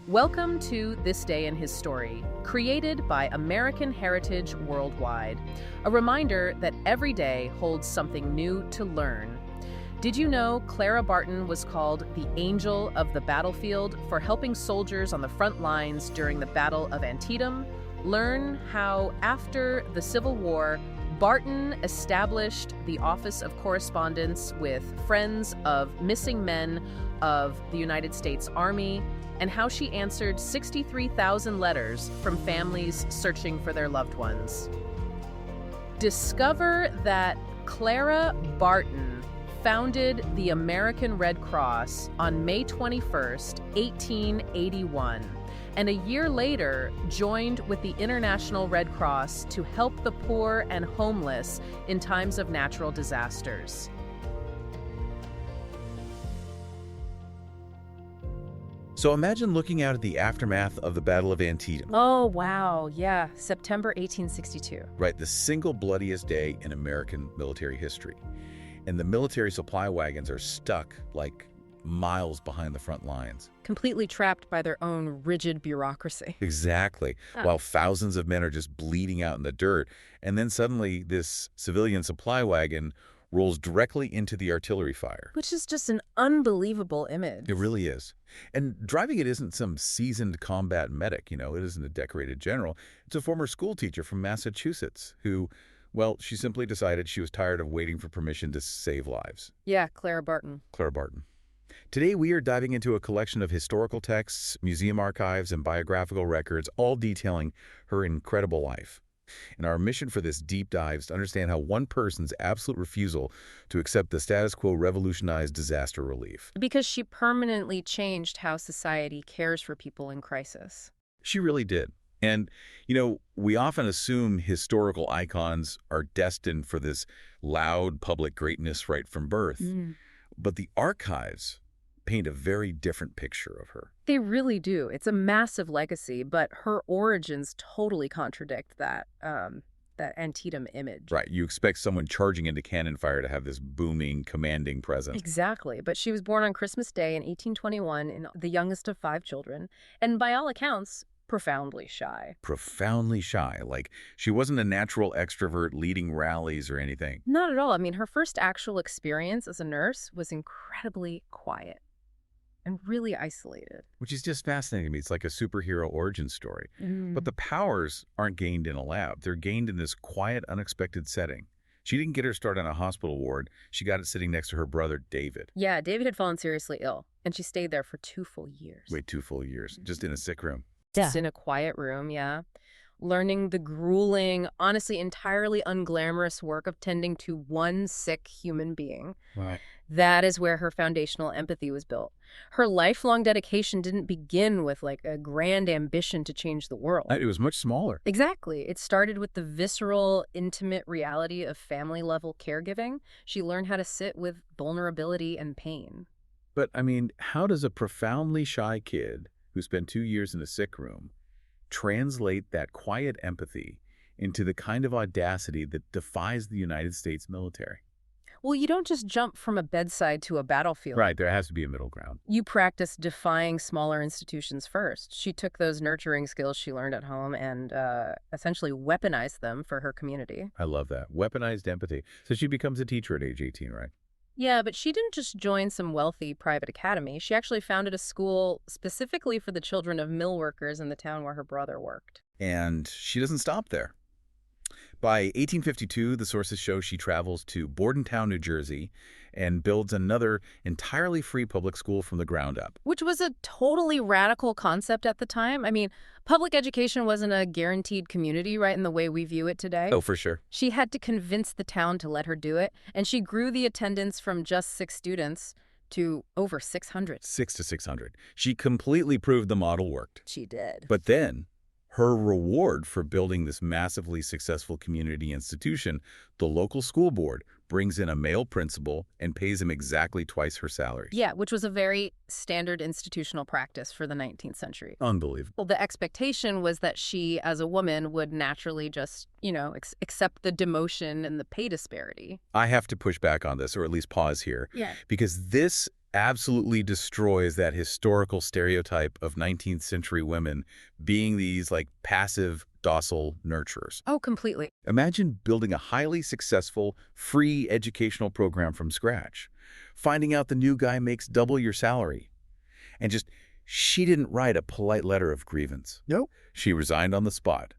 Welcome to This Day in History, created by American Heritage Worldwide. A reminder that every day holds something new to learn. Did you know Clara Barton was called the Angel of the Battlefield for helping soldiers on the front lines during the Battle of Antietam? Learn how, after the Civil War, Barton established the Office of Correspondence with Friends of Missing Men of the United States Army, and how she answered 63,000 letters from families searching for their loved ones. Discover that Clara Barton founded the American Red Cross on May 21st, 1881, and a year later joined with the International Red Cross to help the poor and homeless in times of natural disasters. So imagine looking out at the aftermath of the Battle of Antietam. Oh, wow. Yeah, September 1862. Right, the single bloodiest day in American military history. And the military supply wagons are stuck like miles behind the front lines. Completely trapped by their own rigid bureaucracy. Exactly. While thousands of men are just bleeding out in the dirt. And then suddenly this civilian supply wagon rolls directly into the artillery fire. Which is just an unbelievable image. It really is. And driving it isn't some seasoned combat medic, it isn't a decorated general. It's a former school teacher from Massachusetts who, well, she simply decided she was tired of waiting for permission to save lives. Yeah, Clara Barton. Clara Barton. Today we are diving into a collection of historical texts, museum archives, and biographical records, all detailing her incredible life. And our mission for this deep dive is to understand how one person's absolute refusal to accept the status quo revolutionized disaster relief. Because she permanently changed how society cares for people in crisis. She really did. And, we often assume historical icons are destined for this loud public greatness right from birth. But the archives paint a very different picture of her. They really do. It's a massive legacy, but her origins totally contradict that Antietam image. Right. You expect someone charging into cannon fire to have this booming, commanding presence. Exactly. But she was born on Christmas Day in 1821, and the youngest of 5 children, and by all accounts, profoundly shy. Profoundly shy. Like, she wasn't a natural extrovert leading rallies or anything. Not at all. I mean, her first actual experience as a nurse was incredibly quiet and really isolated. Which is just fascinating to me. It's like a superhero origin story. But the powers aren't gained in a lab. They're gained in this quiet, unexpected setting. She didn't get her start on a hospital ward. She got it sitting next to her brother, David. Yeah, David had fallen seriously ill, and she stayed there for 2 full years. Wait, 2 full years? Just in a sick room? Just in a quiet room, yeah. Learning the grueling, honestly entirely unglamorous work of tending to one sick human being. Right. That is where her foundational empathy was built. Her lifelong dedication didn't begin with like a grand ambition to change the world. It was much smaller. Exactly. It started with the visceral, intimate reality of family-level caregiving. She learned how to sit with vulnerability and pain. But, I mean, how does a profoundly shy kid who spent 2 years in a sick room translate that quiet empathy into the kind of audacity that defies the United States military? Well, you don't just jump from a bedside to a battlefield. Right, there has to be a middle ground. You practice defying smaller institutions first. She took those nurturing skills she learned at home and essentially weaponized them for her community. I love that. Weaponized empathy. So she becomes a teacher at age 18, right? Yeah, but she didn't just join some wealthy private academy. She actually founded a school specifically for the children of mill workers in the town where her brother worked. And she doesn't stop there. By 1852, the sources show she travels to Bordentown, New Jersey, and builds another entirely free public school from the ground up. Which was a totally radical concept at the time. I mean, public education wasn't a guaranteed community, right, in the way we view it today. Oh, for sure. She had to convince the town to let her do it, and she grew the attendance from just 6 students to over 600. 600. She completely proved the model worked. She did. But then, her reward for building this massively successful community institution, the local school board, brings in a male principal and pays him exactly twice her salary. Yeah, which was a very standard institutional practice for the 19th century. Unbelievable. Well, the expectation was that she, as a woman, would naturally just, accept the demotion and the pay disparity. I have to push back on this, or at least pause here. Yeah. Because this absolutely destroys that historical stereotype of 19th century women being these, like, passive, docile nurturers. Oh, completely. Imagine building a highly successful, free educational program from scratch, finding out the new guy makes double your salary, and just, she didn't write a polite letter of grievance. Nope. She resigned on the spot,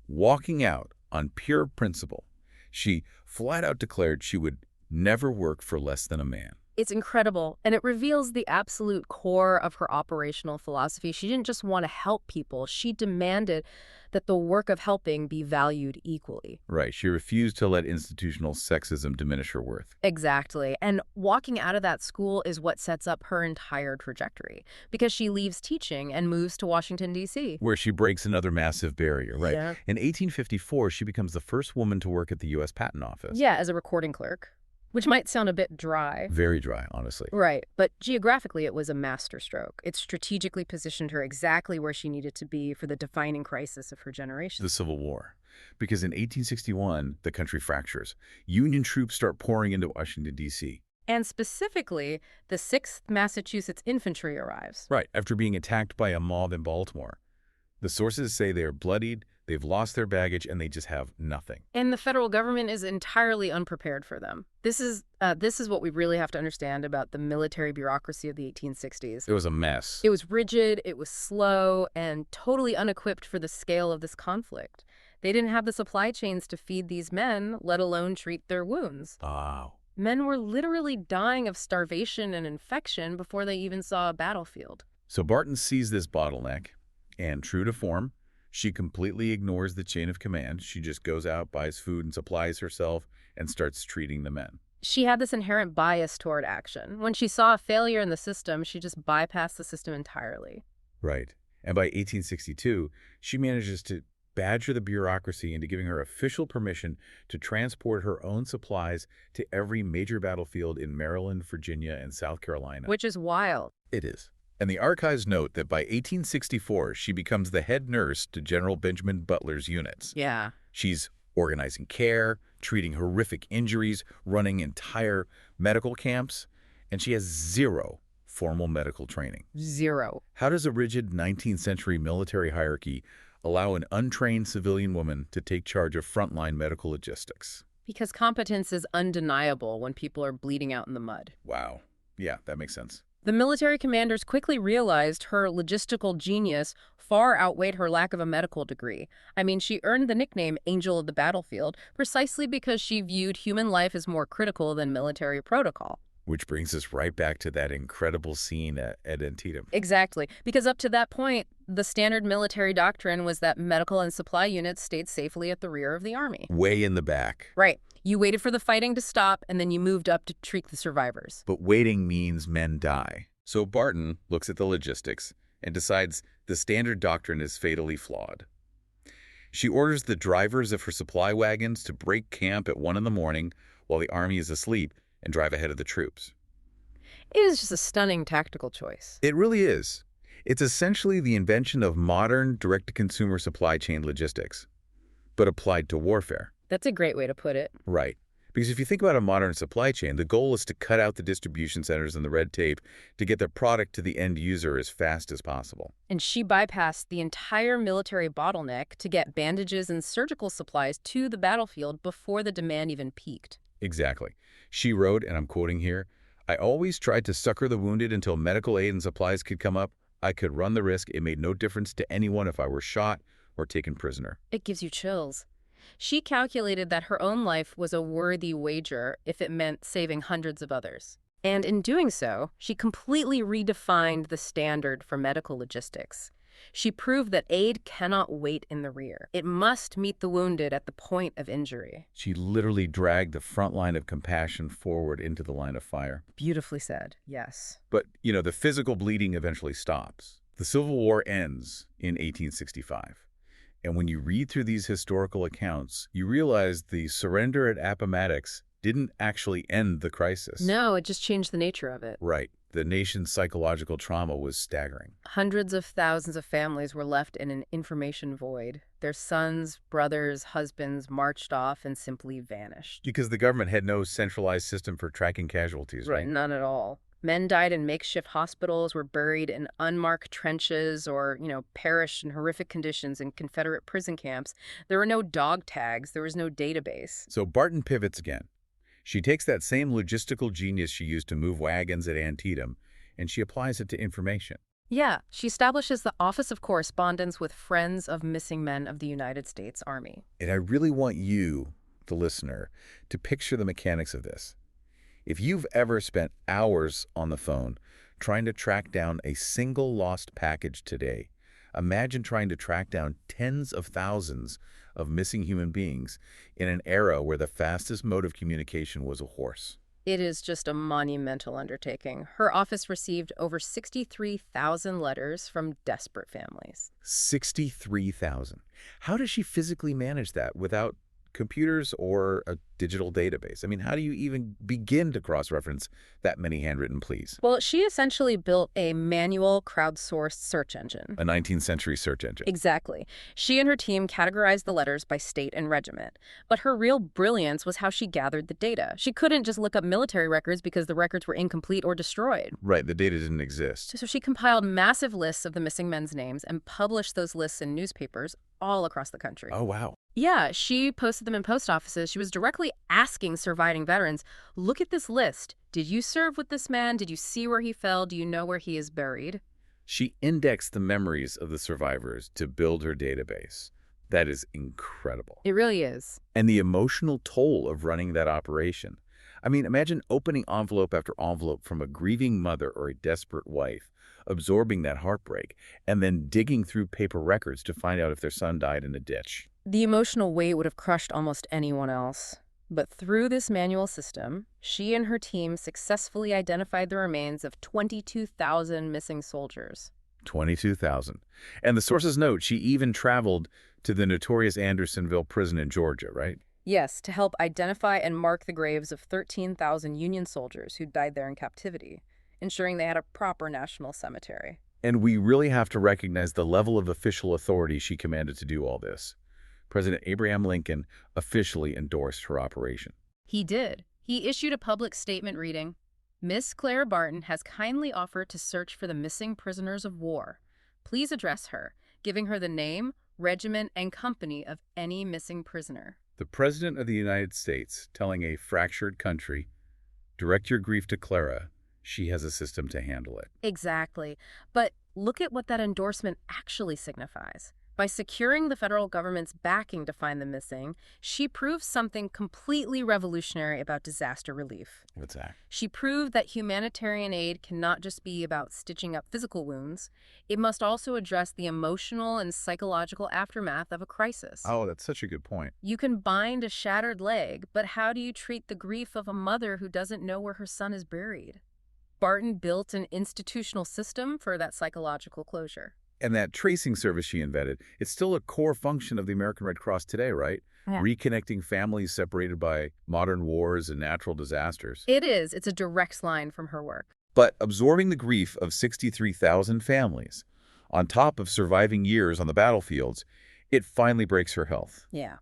walking out on pure principle. She flat out declared she would never work for less than a man. It's incredible, and it reveals the absolute core of her operational philosophy. She didn't just want to help people. She demanded that the work of helping be valued equally. Right. She refused to let institutional sexism diminish her worth. Exactly. And walking out of that school is what sets up her entire trajectory, because she leaves teaching and moves to Washington, D.C. Where she breaks another massive barrier, right? Yeah. In 1854, she becomes the first woman to work at the U.S. Patent Office. Yeah, as a recording clerk, which might sound a bit dry. Very dry, honestly. Right, but geographically it was a masterstroke. It strategically positioned her exactly where she needed to be for the defining crisis of her generation. The Civil War. Because in 1861, the country fractures. Union troops start pouring into Washington, D.C. And specifically, the 6th Massachusetts Infantry arrives. Right, after being attacked by a mob in Baltimore. The sources say they are bloodied, they've lost their baggage, and they just have nothing. And the federal government is entirely unprepared for them. This is what we really have to understand about the military bureaucracy of the 1860s. It was a mess. It was rigid, it was slow, and totally unequipped for the scale of this conflict. They didn't have the supply chains to feed these men, let alone treat their wounds. Wow. Men were literally dying of starvation and infection before they even saw a battlefield. So Barton sees this bottleneck, and true to form, she completely ignores the chain of command. She just goes out, buys food and supplies herself, and starts treating the men. She had this inherent bias toward action. When she saw a failure in the system, she just bypassed the system entirely. Right. And by 1862, she manages to badger the bureaucracy into giving her official permission to transport her own supplies to every major battlefield in Maryland, Virginia, and South Carolina. Which is wild. It is. And the archives note that by 1864, she becomes the head nurse to General Benjamin Butler's units. Yeah. She's organizing care, treating horrific injuries, running entire medical camps, and she has zero formal medical training. Zero. How does a rigid 19th century military hierarchy allow an untrained civilian woman to take charge of frontline medical logistics? Because competence is undeniable when people are bleeding out in the mud. Wow. Yeah, that makes sense. The military commanders quickly realized her logistical genius far outweighed her lack of a medical degree. I mean, she earned the nickname Angel of the Battlefield precisely because she viewed human life as more critical than military protocol. Which brings us right back to that incredible scene at Antietam. Exactly, because up to that point, the standard military doctrine was that medical and supply units stayed safely at the rear of the army. Way in the back. Right. You waited for the fighting to stop, and then you moved up to treat the survivors. But waiting means men die. So Barton looks at the logistics and decides the standard doctrine is fatally flawed. She orders the drivers of her supply wagons to break camp at 1 in the morning while the army is asleep and drive ahead of the troops. It is just a stunning tactical choice. It really is. It's essentially the invention of modern direct-to-consumer supply chain logistics, but applied to warfare. That's a great way to put it. Right. Because if you think about a modern supply chain, the goal is to cut out the distribution centers and the red tape to get their product to the end user as fast as possible. And she bypassed the entire military bottleneck to get bandages and surgical supplies to the battlefield before the demand even peaked. Exactly. She wrote, and I'm quoting here, "I always tried to succor the wounded until medical aid and supplies could come up. I could run the risk. It made no difference to anyone if I were shot or taken prisoner." It gives you chills. She calculated that her own life was a worthy wager if it meant saving hundreds of others. And in doing so, she completely redefined the standard for medical logistics. She proved that aid cannot wait in the rear. It must meet the wounded at the point of injury. She literally dragged the front line of compassion forward into the line of fire. Beautifully said, yes. But, the physical bleeding eventually stops. The Civil War ends in 1865. And when you read through these historical accounts, you realize the surrender at Appomattox didn't actually end the crisis. No, it just changed the nature of it. Right. The nation's psychological trauma was staggering. Hundreds of thousands of families were left in an information void. Their sons, brothers, husbands marched off and simply vanished. Because the government had no centralized system for tracking casualties, right? None at all. Men died in makeshift hospitals, were buried in unmarked trenches, or, perished in horrific conditions in Confederate prison camps. There were no dog tags. There was no database. So Barton pivots again. She takes that same logistical genius she used to move wagons at Antietam, and she applies it to information. Yeah, she establishes the Office of Correspondence with Friends of Missing Men of the United States Army. And I really want you, the listener, to picture the mechanics of this. If you've ever spent hours on the phone trying to track down a single lost package today, imagine trying to track down tens of thousands of missing human beings in an era where the fastest mode of communication was a horse. It is just a monumental undertaking. Her office received over 63,000 letters from desperate families. 63,000. How does she physically manage that without computers or a digital database? I mean, how do you even begin to cross-reference that many handwritten pleas? Well, she essentially built a manual crowdsourced search engine. A 19th century search engine. Exactly. She and her team categorized the letters by state and regiment. But her real brilliance was how she gathered the data. She couldn't just look up military records because the records were incomplete or destroyed. Right, the data didn't exist. So she compiled massive lists of the missing men's names and published those lists in newspapers all across the country. Oh, wow. Yeah, she posted them in post offices. She was directly asking surviving veterans, look at this list. Did you serve with this man? Did you see where he fell? Do you know where he is buried? She indexed the memories of the survivors to build her database. That is incredible. It really is. And the emotional toll of running that operation. I mean, imagine opening envelope after envelope from a grieving mother or a desperate wife, absorbing that heartbreak, and then digging through paper records to find out if their son died in a ditch. The emotional weight would have crushed almost anyone else. But through this manual system, she and her team successfully identified the remains of 22,000 missing soldiers. 22,000. And the sources note she even traveled to the notorious Andersonville prison in Georgia, right? Yes, to help identify and mark the graves of 13,000 Union soldiers who died there in captivity, ensuring they had a proper national cemetery. And we really have to recognize the level of official authority she commanded to do all this. President Abraham Lincoln officially endorsed her operation. He did. He issued a public statement reading, Miss Clara Barton has kindly offered to search for the missing prisoners of war. Please address her, giving her the name, regiment, and company of any missing prisoner. The President of the United States telling a fractured country, direct your grief to Clara. She has a system to handle it. Exactly. But look at what that endorsement actually signifies. By securing the federal government's backing to find the missing, she proved something completely revolutionary about disaster relief. What's that? She proved that humanitarian aid cannot just be about stitching up physical wounds. It must also address the emotional and psychological aftermath of a crisis. Oh, that's such a good point. You can bind a shattered leg, but how do you treat the grief of a mother who doesn't know where her son is buried? Barton built an institutional system for that psychological closure. And that tracing service she invented, it's still a core function of the American Red Cross today, right? Yeah. Reconnecting families separated by modern wars and natural disasters. It is. It's a direct line from her work. But absorbing the grief of 63,000 families, on top of surviving years on the battlefields, it finally breaks her health. Yeah.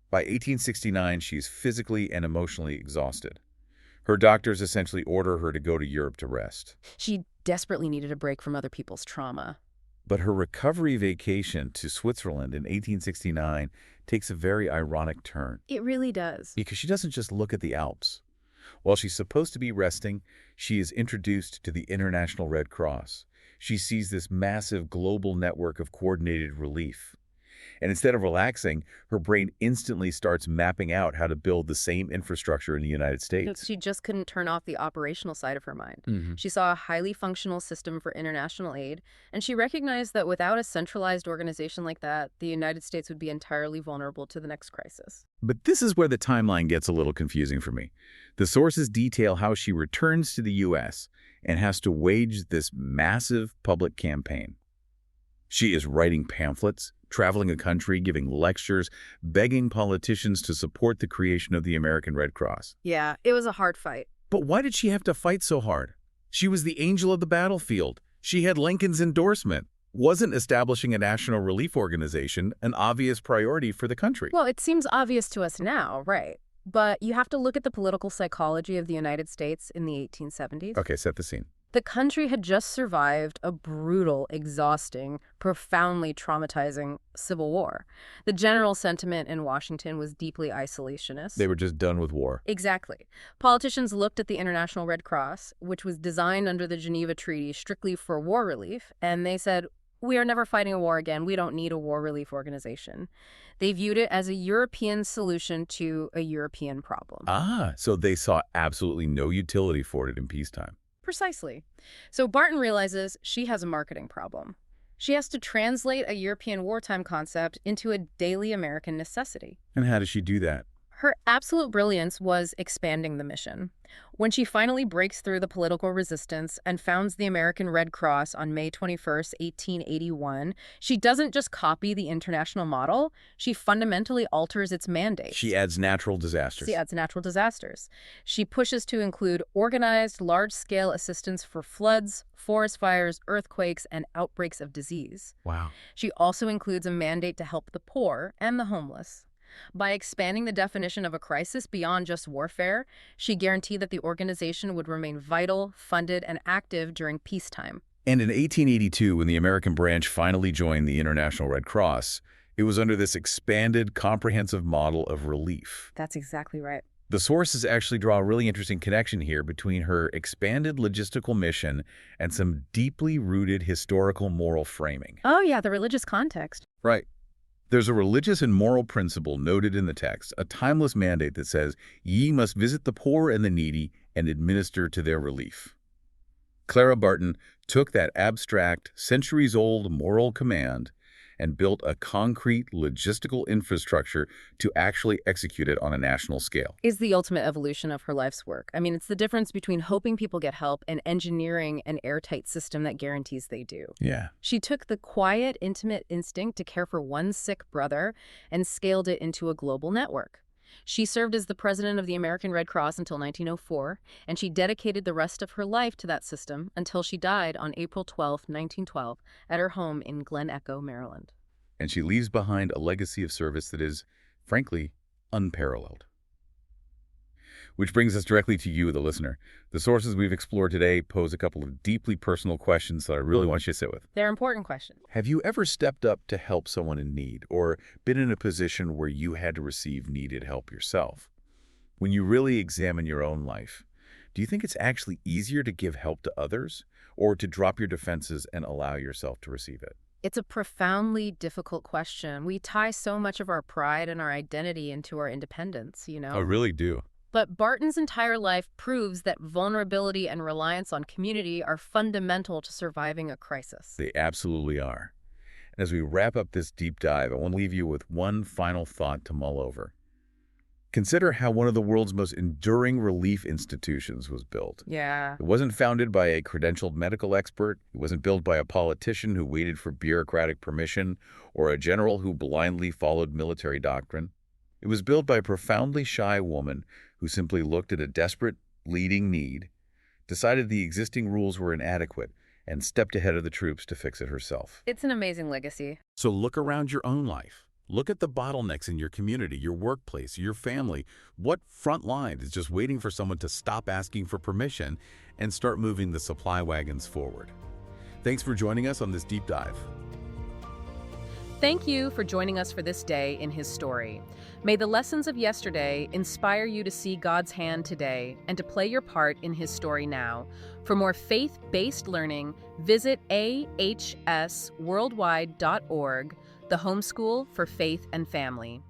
By 1869, she's physically and emotionally exhausted. Her doctors essentially order her to go to Europe to rest. She desperately needed a break from other people's trauma. But her recovery vacation to Switzerland in 1869 takes a very ironic turn. It really does. Because she doesn't just look at the Alps. While she's supposed to be resting, she is introduced to the International Red Cross. She sees this massive global network of coordinated relief. And instead of relaxing, her brain instantly starts mapping out how to build the same infrastructure in the United States. She just couldn't turn off the operational side of her mind. Mm-hmm. She saw a highly functional system for international aid, and she recognized that without a centralized organization like that, the United States would be entirely vulnerable to the next crisis. But this is where the timeline gets a little confusing for me. The sources detail how she returns to the U.S. and has to wage this massive public campaign. She is writing pamphlets, traveling the country, giving lectures, begging politicians to support the creation of the American Red Cross. Yeah, it was a hard fight. But why did she have to fight so hard? She was the angel of the battlefield. She had Lincoln's endorsement. Wasn't establishing a national relief organization an obvious priority for the country? Well, it seems obvious to us now, right? But you have to look at the political psychology of the United States in the 1870s. Okay, set the scene. The country had just survived a brutal, exhausting, profoundly traumatizing civil war. The general sentiment in Washington was deeply isolationist. They were just done with war. Exactly. Politicians looked at the International Red Cross, which was designed under the Geneva Treaty strictly for war relief, and they said, "We are never fighting a war again. We don't need a war relief organization." They viewed it as a European solution to a European problem. Ah, so they saw absolutely no utility for it in peacetime. Precisely. So Barton realizes she has a marketing problem. She has to translate a European wartime concept into a daily American necessity. And how does she do that? Her absolute brilliance was expanding the mission. When she finally breaks through the political resistance and founds the American Red Cross on May 21st, 1881, she doesn't just copy the international model, she fundamentally alters its mandate. She adds natural disasters. She pushes to include organized, large-scale assistance for floods, forest fires, earthquakes, and outbreaks of disease. Wow. She also includes a mandate to help the poor and the homeless. By expanding the definition of a crisis beyond just warfare, she guaranteed that the organization would remain vital, funded, and active during peacetime. And in 1882, when the American branch finally joined the International Red Cross, it was under this expanded, comprehensive model of relief. That's exactly right. The sources actually draw a really interesting connection here between her expanded logistical mission and some deeply rooted historical moral framing. Oh yeah, the religious context. Right. There's a religious and moral principle noted in the text, a timeless mandate that says, "Ye must visit the poor and the needy and administer to their relief." Clara Barton took that abstract, centuries-old moral command and built a concrete logistical infrastructure to actually execute it on a national scale. Is the ultimate evolution of her life's work. I mean, it's the difference between hoping people get help and engineering an airtight system that guarantees they do. Yeah. She took the quiet, intimate instinct to care for one sick brother and scaled it into a global network. She served as the president of the American Red Cross until 1904, and she dedicated the rest of her life to that system until she died on April 12, 1912, at her home in Glen Echo, Maryland. And she leaves behind a legacy of service that is, frankly, unparalleled. Which brings us directly to you, the listener. The sources we've explored today pose a couple of deeply personal questions that I really want you to sit with. They're important questions. Have you ever stepped up to help someone in need or been in a position where you had to receive needed help yourself? When you really examine your own life, do you think it's actually easier to give help to others or to drop your defenses and allow yourself to receive it? It's a profoundly difficult question. We tie so much of our pride and our identity into our independence, you know? I really do. But Barton's entire life proves that vulnerability and reliance on community are fundamental to surviving a crisis. They absolutely are. And as we wrap up this deep dive, I want to leave you with one final thought to mull over. Consider how one of the world's most enduring relief institutions was built. Yeah. It wasn't founded by a credentialed medical expert. It wasn't built by a politician who waited for bureaucratic permission or a general who blindly followed military doctrine. It was built by a profoundly shy woman who simply looked at a desperate, leading need, decided the existing rules were inadequate, and stepped ahead of the troops to fix it herself. It's an amazing legacy. So look around your own life. Look at the bottlenecks in your community, your workplace, your family. What front line is just waiting for someone to stop asking for permission and start moving the supply wagons forward? Thanks for joining us on this deep dive. Thank you for joining us for this day in his story. May the lessons of yesterday inspire you to see God's hand today and to play your part in his story now. For more faith-based learning, visit ahsworldwide.org, the homeschool for faith and family.